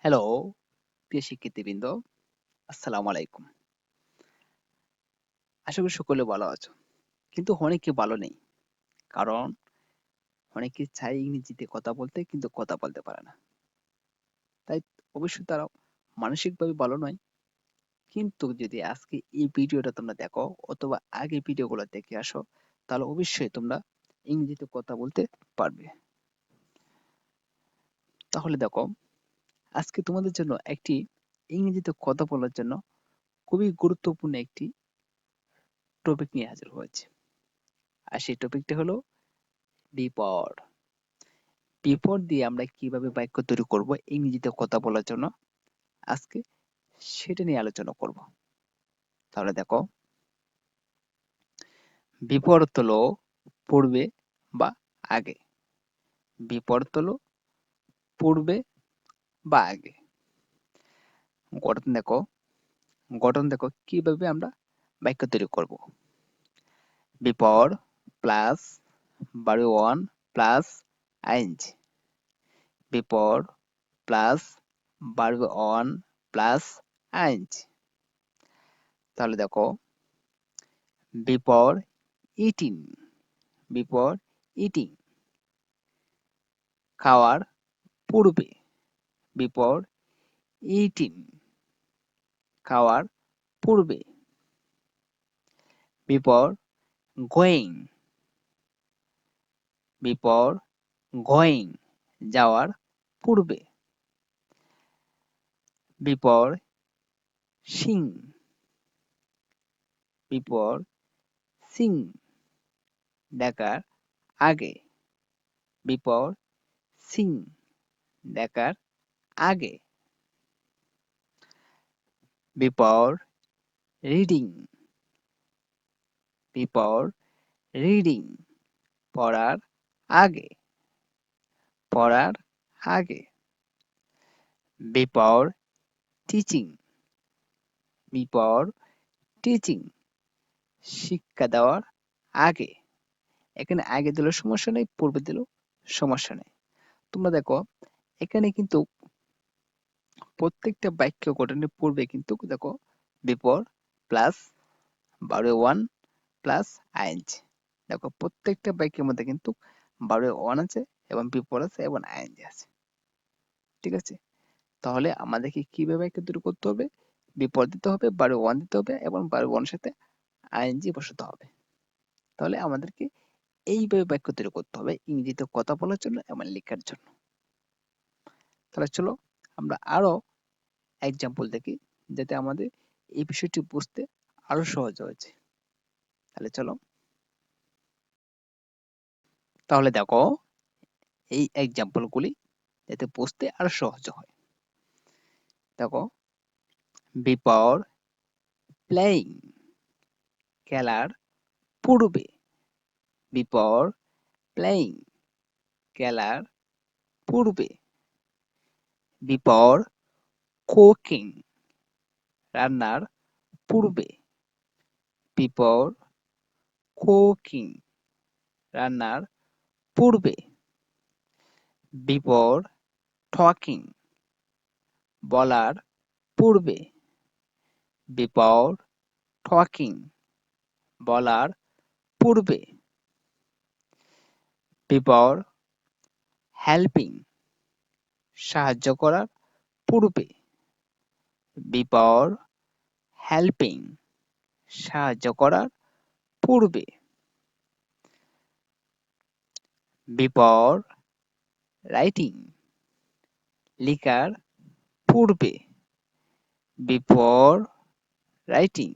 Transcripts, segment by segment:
Hello, প্রিয় শিক্ষার্থীবৃন্দ, আসসালামু আলাইকুম। আশা করি সকলে ভালো আছো। কিন্তু অনেকে ভালো নেই। কারণ অনেকে চায় ইংরেজিতে কথা বলতে কিন্তু কথা বলতে পারে না। তাই অবশ্যই তারা মানসিকভাবে ভালো নয়। কিন্তু যদি আজকে এই ভিডিওটা তোমরা দেখো অথবা আগে ভিডিওগুলো দেখে আসো, তাহলে অবশ্যই তোমরা ইংরেজিতে কথা বলতে পারবে। তাহলে দেখো, আজকে তোমাদের জন্য একটি ইংরেজিতে কথা বলার জন্য খুবই গুরুত্বপূর্ণ একটি টপিক নিয়ে হাজির হয়েছে। আর সেই টপিকটা হলো বিপদ। বিপদ দিয়ে আমরা কিভাবে বাক্য তৈরি করব ইংরেজিতে কথা বলার জন্য আজকে সেটা নিয়ে আলোচনা করব। তাহলে দেখো, বিপরীত হলো পূর্বে বা আগে। বিপরীত হলো পূর্বে বা আগে। গঠন দেখো, কিভাবে আমরা বাক্য তৈরি করব। বিপর প্লাস বাড়ি ওয়ান প্লাস আইনজি। বিপর প্লাস বাড়ি ওয়ান প্লাস আইনজি। তাহলে দেখো, before eating, before eating, খাওয়ার পূর্বে, before eating, খাওয়ার পূর্বে, before going, before going, যাওয়ার পূর্বে, before seeing, before seeing, দেখার আগে, before seeing, দেখার আগে, before reading, before reading, পড়ার আগে, পড়ার আগে, before teaching, before teaching, শিক্ষা দেওয়ার আগে। এখানে আগে দিলেও সমস্যা নেই, পূর্বে দিলেও সমস্যা নেই। তোমরা দেখো, এখানে কিন্তু প্রত্যেকটা বাক্য গঠনের পূর্বে কিন্তু দেখো বিফোর প্লাস বারো ওয়ান প্লাস আইএনজি। দেখো প্রত্যেকটা বাক্যের মধ্যে কিন্তু বারো ওয়ান আছে এবং বিফোর আছে এবং আইএনজি আছে। ঠিক আছে? তাহলে আমাদেরকে কিভাবে বাক্য তৈরি করতে হবে? বিফোর দিতে হবে, বারো ওয়ান দিতে হবে এবং বারো ওয়ানের সাথে আইএনজি বসাতে হবে। তাহলে আমাদেরকে এইভাবে বাক্য তৈরি করতে হবে ইংরেজিতে কথা বলার জন্য এবং লেখার জন্য। তাহলে চলো আমরা আরো এক্সাম্পল দেখি, যাতে আমাদের এই বিষয়টি বুঝতে আরো সহজ হয়েছে। তাহলে চলো, তাহলে দেখো এই এক্সাম্পল গুলি যাতে বুঝতে আরো সহজ হয়। দেখো, বিফোর প্লেইং, খেলার পূর্বে, বিফোর প্লেইং, খেলার পূর্বে, বিফোর কুকিং, রান্নার পূর্বে, বিফোর কুকিং, রান্নার পূর্বে, বিফোর টকিং, বলার পূর্বে, বিফোর টকিং, বলার পূর্বে, বিফোর হেল্পিং, সাহায্য করার পূর্বে, বিফোর হেল্পিং, সাহায্য করার পূর্বে, বিফোর রাইটিং, লেখার পূর্বে, বিফোর রাইটিং,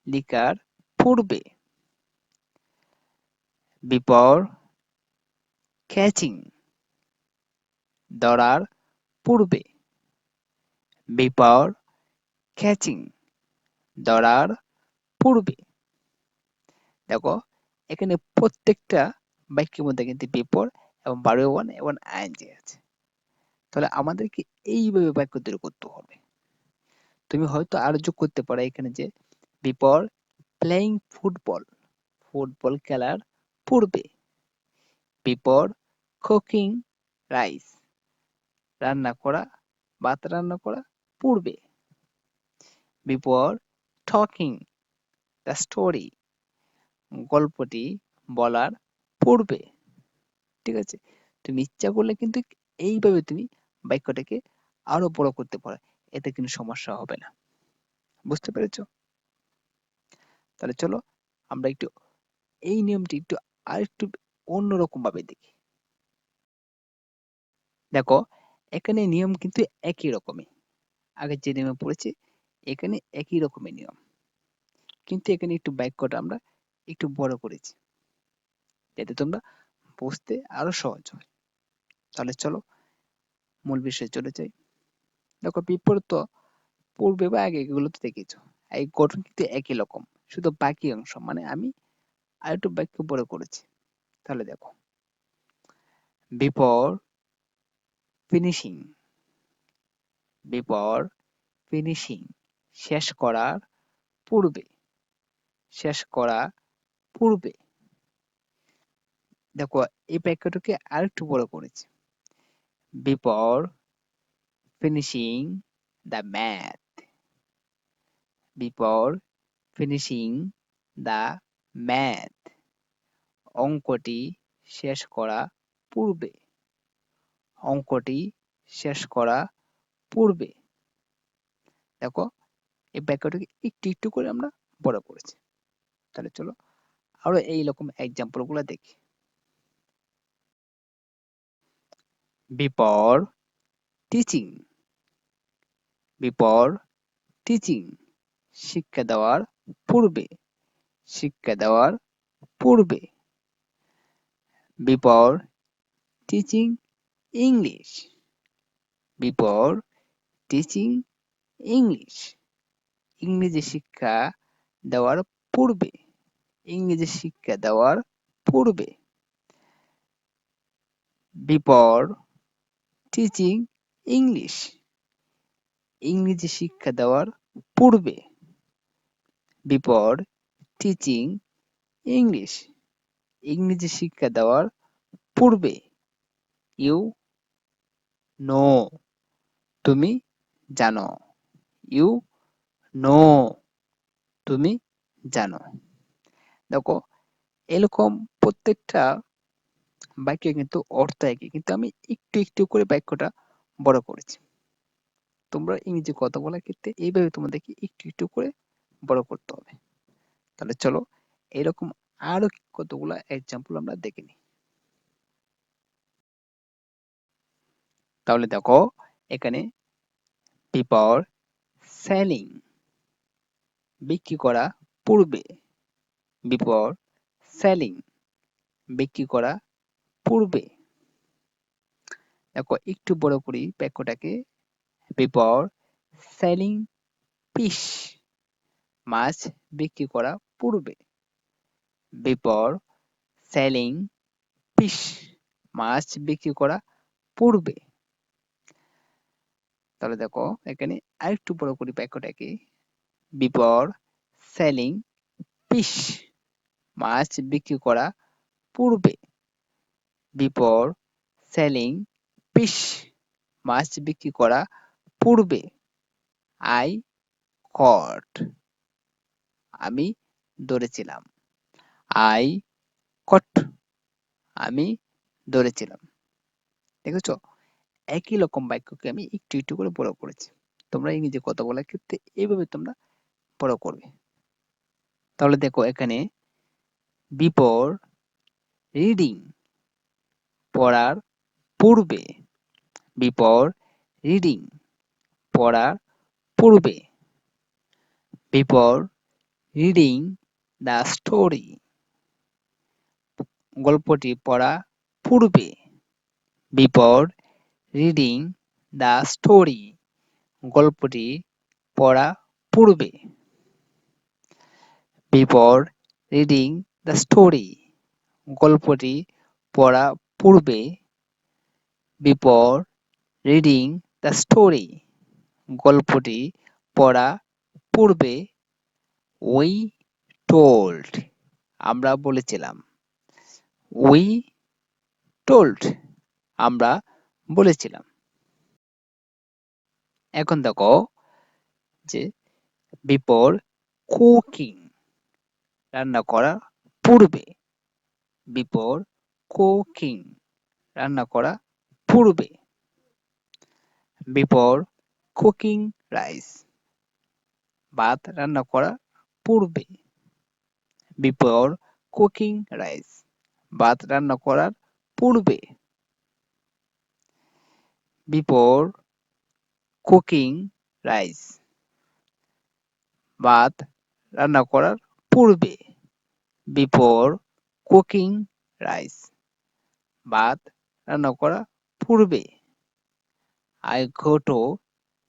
লেখার পূর্বে, বিফোর ক্যাচিং, ধরার পূর্বে, বিফোর ক্যাচিং, ধরার পূর্বে। দেখো, এখানে প্রত্যেকটা বাক্যের মধ্যে কিন্তু বিফোর এবং বারো ওয়ান এবং আইএনজি আছে। তাহলে আমাদেরকে এইভাবে বাক্য তৈরি করতে হবে। তুমি হয়তো আরো যোগ করতে পারো এখানে যে বিফোর প্লেইং ফুটবল, ফুটবল খেলার পূর্বে, বিফোর কুকিং রাইস, রান্না করা ভাত রান্না করা পূর্বে। বিফোর টকিং দ্য স্টোরি, গল্পটি বলার পূর্বে। ঠিক আছে? তুমি ইচ্ছা করলে কিন্তু এইভাবে তুমি বাক্যটাকে আরো বড় করতে পারো। এতে কিন্তু সমস্যা হবে না। বুঝতে পেরেছো? তাহলে চলো আমরা একটু এই নিয়মটি একটু আরেকটু অন্যরকম ভাবে দেখি। দেখো, এখানে নিয়ম কিন্তু একই রকমই। আগে যে নিয়মে পড়েছি এখানে একই রকমের নিয়ম। কিন্তু এখানে একটু বাক্যটা আমরা একটু বড় করেছি। যাতে তোমরা বুঝতে আরো সহজ হয়। তাহলে চলো মূল বিষয়ে চলে যাই। দেখো, বিপরীত পূর্বে বা আগে এগুলো তো দেখেছো। এই গঠন কিন্তু একই রকম। শুধু বাকি অংশ মানে আমি আরেকটু বাক্য বড় করেছি। তাহলে দেখো, বিফোর ফিনিশিং, বিফোর ফিনিশিং, শেষ করার পূর্বে, শেষ করা পূর্বে। দেখো, এই বাক্যটাকে আরেকটু বড় করেছি। Before finishing the math, before finishing the math, অঙ্কটি শেষ করা পূর্বে, অঙ্কটি শেষ করা পূর্বে। দেখো, এই বাক্যটাকে একটু একটু করে আমরা বড় করেছি। তাহলে চলো আরো এইরকম এক্সাম্পল গুলো দেখি। বিফোর টিচিং, বিফোর টিচিং, শিক্ষা দেওয়ার পূর্বে, শিক্ষা দেওয়ার পূর্বে। Before teaching English, before teaching English, ইংরেজি শিক্ষা দেওয়ার পূর্বে, ইংরেজি শিক্ষা দেওয়ার পূর্বে। বিফোর টিচিং ইংলিশ, ইংরেজি শিক্ষা দেওয়ার পূর্বে। বিফোর টিচিং ইংলিশ, ইংরেজি শিক্ষা দেওয়ার পূর্বে। ইউ নো, তুমি জানো। ইউ নো, তুমি জানো। দেখো, এরকম প্রত্যেকটা বাক্যে কিন্তু অর্থ একই, কিন্তু আমি একটু একটু করে বাক্যটা বড় করেছি। তোমরা ইংরেজি কথা বলার ক্ষেত্রে এইভাবে তোমাদেরকে একটু একটু করে বড় করতে হবে। তাহলে চলো এরকম আরো কতগুলা এক্সাম্পল আমরা দেখে নিই। তাহলে দেখো, এখানে বিফোর সেলিং, বিক্রি করা পূর্বে, বিফোর সেলিং, বিক্রি করা পূর্বে। দেখো, একটু বড় করি বাক্যটাকে। বিফোর সেলিং ফিশ, মাছ বিক্রি করা পূর্বে, বিফোর সেলিং ফিশ, মাছ বিক্রি করা পূর্বে। তাহলে দেখো, এখানে আরেকটু বড় করি বাক্যটাকে। বিফোর সেলিং ফিশ, মাছ বিক্রি করা পূর্বে, বিফোর সেলিং ফিশ, মাছ বিক্রি করা পূর্বে। আই কট, আমি ধরেছিলাম। আই কট, আমি ধরেছিলাম। দেখেছো, একই রকম বাক্যকে আমি একটু একটু করে বড় করেছি। তোমরা ইংরেজি কথা বলার ক্ষেত্রে এইভাবে তোমরা বড় করবে। তাহলে দেখো, এখানে বিফোর রিডিং, পড়ার পূর্বে, বিফোর রিডিং, পড়ার পূর্বে। বিফোর রিডিং দ্য স্টোরি, গল্পটি পড়া পূর্বে, বিফোর রিডিং দ্য স্টোরি, গল্পটি পড়া পূর্বে। বিফোর রিডিং দ্য স্টোরি, গল্পটি পড়া পূর্বে, বিফোর রিডিং দ্য স্টোরি, গল্পটি পড়া পূর্বে। উই টোল্ড, আমরা বলেছিলাম। উই টোল্ড, আমরা বলেছিলাম। এখন দেখো যে বিপর কুকিং, রান্না করার পূর্বে। বিপর কুকিং, রান্না করা পূর্বে। বিপর কুকিং রাইস, ভাত রান্না করার পূর্বে। বিফোর কুকিং রাইস, ভাত রান্না করার পূর্বে। বিফোর কুকিং রাইস, ভাত রান্না করার পূর্বে। বিফোর কুকিং রাইস, ভাত রান্না করার পূর্বে। আই গো টু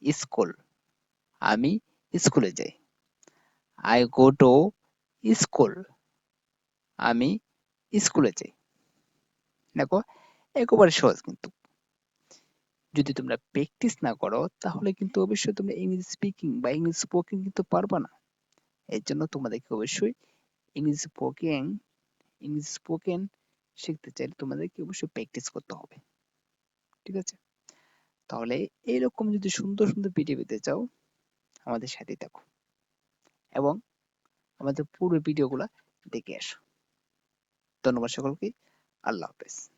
স্কুল, আমি স্কুলে যাই। আই গো টু স্কুল, আমি স্কুলে যাই। দেখো একেবারে সহজ কিন্তু। যদি তোমরা প্র্যাকটিস না করো তাহলে কিন্তু অবশ্যই তোমরা ইংলিশ স্পিকিং বা ইংলিশ স্পোকিং কিন্তু পারবা না। এর জন্য তোমাদেরকে অবশ্যই ইংলিশ স্পোকিং ইংলিশ স্পোকেন শিখতে চাইলে তোমাদেরকে অবশ্যই প্র্যাকটিস করতে হবে। ঠিক আছে? তাহলে এরকম যদি সুন্দর সুন্দর ভিডিও পেতে চাও আমাদের সাথে থাকো এবং আমাদের পুরো ভিডিওগুলো দেখে আসো। ধন্যবাদ সকলকে। আল্লাহ হাফেজ।